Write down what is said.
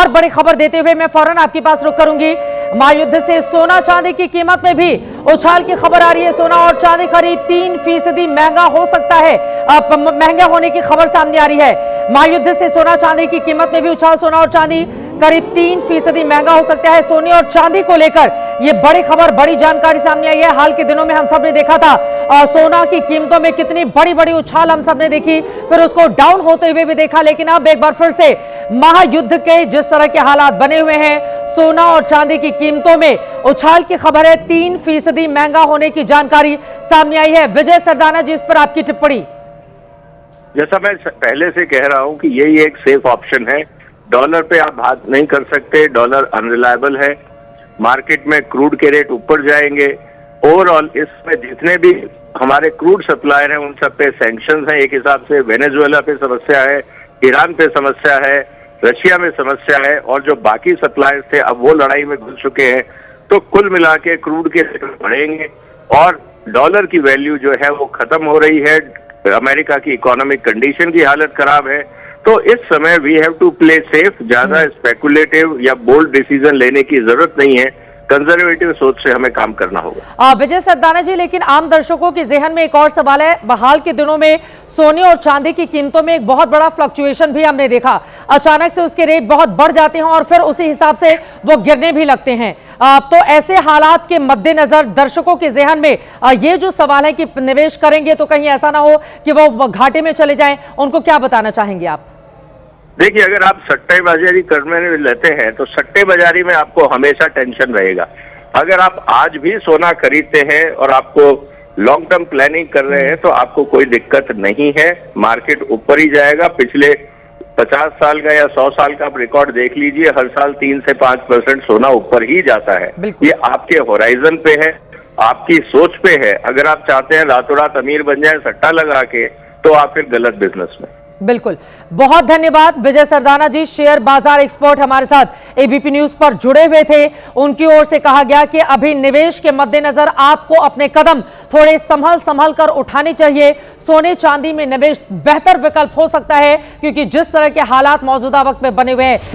और बड़ी खबर देते हुए मैं फौरन आपके पास रुक करूंगी। महायुद्ध से सोना चांदी की कीमत में भी उछाल की खबर आ रही है। सोना और चांदी करीब 3% महंगा हो सकता है। महंगा होने की खबर सामने आ रही है। महायुद्ध से सोना चांदी की कीमत में भी उछाल। सोना और चांदी करीब 3% महंगा हो सकता है। सोने और चांदी को लेकर ये बड़ी खबर, बड़ी जानकारी सामने आई है। हाल के दिनों में हम सब ने देखा था सोना की कीमतों में कितनी बड़ी बड़ी उछाल हम सब ने देखी, फिर उसको डाउन होते हुए भी देखा। लेकिन अब एक बार फिर से महायुद्ध के जिस तरह के हालात बने हुए हैं, सोना और चांदी की कीमतों में उछाल की खबर है। 3% महंगा होने की जानकारी सामने आई है। विजय सरदाना जी, इस पर आपकी टिप्पणी। जैसा मैं पहले से कह रहा हूं कि यही एक सेफ ऑप्शन है। डॉलर पे आप हाथ नहीं कर सकते, डॉलर अनरिलायबल है। मार्केट में क्रूड के रेट ऊपर जाएंगे। ओवरऑल इसमें जितने भी हमारे क्रूड सप्लायर हैं उन सब पे सैंक्शंस हैं। एक हिसाब से वेनेजुएला पे समस्या है, ईरान पे समस्या है, रशिया में समस्या है, और जो बाकी सप्लायर्स थे अब वो लड़ाई में घुस चुके हैं। तो कुल मिला के क्रूड के रेट बढ़ेंगे और डॉलर की वैल्यू जो है वो खत्म हो रही है। अमेरिका की इकोनॉमिक कंडीशन की हालत खराब है। तो इस समय we have to play safe. ज्यादा स्पेकुलेटिव या बोल्ड डिसीजन लेने की जरूरत नहीं है। कंजर्वेटिव सोच से हमें काम करना होगा। विजय सरदाना जी, लेकिन आम दर्शकों के जहन में एक और सवाल है। हाल के दिनों में सोने और चांदी की कीमतों में एक बहुत बड़ा फ्लक्चुएशन भी हमने देखा। अचानक से उसके रेट बहुत बढ़ जाते हैं और फिर उसी हिसाब से वो गिरने भी लगते हैं। तो ऐसे हालात के मद्देनजर दर्शकों के जहन में ये जो सवाल है कि निवेश करेंगे तो कहीं ऐसा ना हो कि वो घाटे में चले जाएं, उनको क्या बताना चाहेंगे आप? देखिए, अगर आप सट्टेबाजी करने लेते हैं तो सट्टेबाजी में आपको हमेशा टेंशन रहेगा। अगर आप आज भी सोना खरीदते हैं और आपको लॉन्ग टर्म प्लानिंग कर रहे हैं तो आपको कोई दिक्कत नहीं है। मार्केट ऊपर ही जाएगा। पिछले 50 साल का या 100 साल का आप रिकॉर्ड देख लीजिए, हर साल 3 से 5% सोना ऊपर ही जाता है। ये आपके होराइजन पे है, आपकी सोच पे है। अगर आप चाहते हैं रातों रात अमीर बन जाए सट्टा लगा के, तो आप फिर गलत बिजनेस में। बिल्कुल, बहुत धन्यवाद विजय सरदाना जी। शेयर बाजार एक्सपर्ट हमारे साथ एबीपी न्यूज पर जुड़े हुए थे। उनकी ओर से कहा गया कि अभी निवेश के मद्देनजर आपको अपने कदम थोड़े संभल कर उठाने चाहिए। सोने चांदी में निवेश बेहतर विकल्प हो सकता है, क्योंकि जिस तरह के हालात मौजूदा वक्त में बने हुए हैं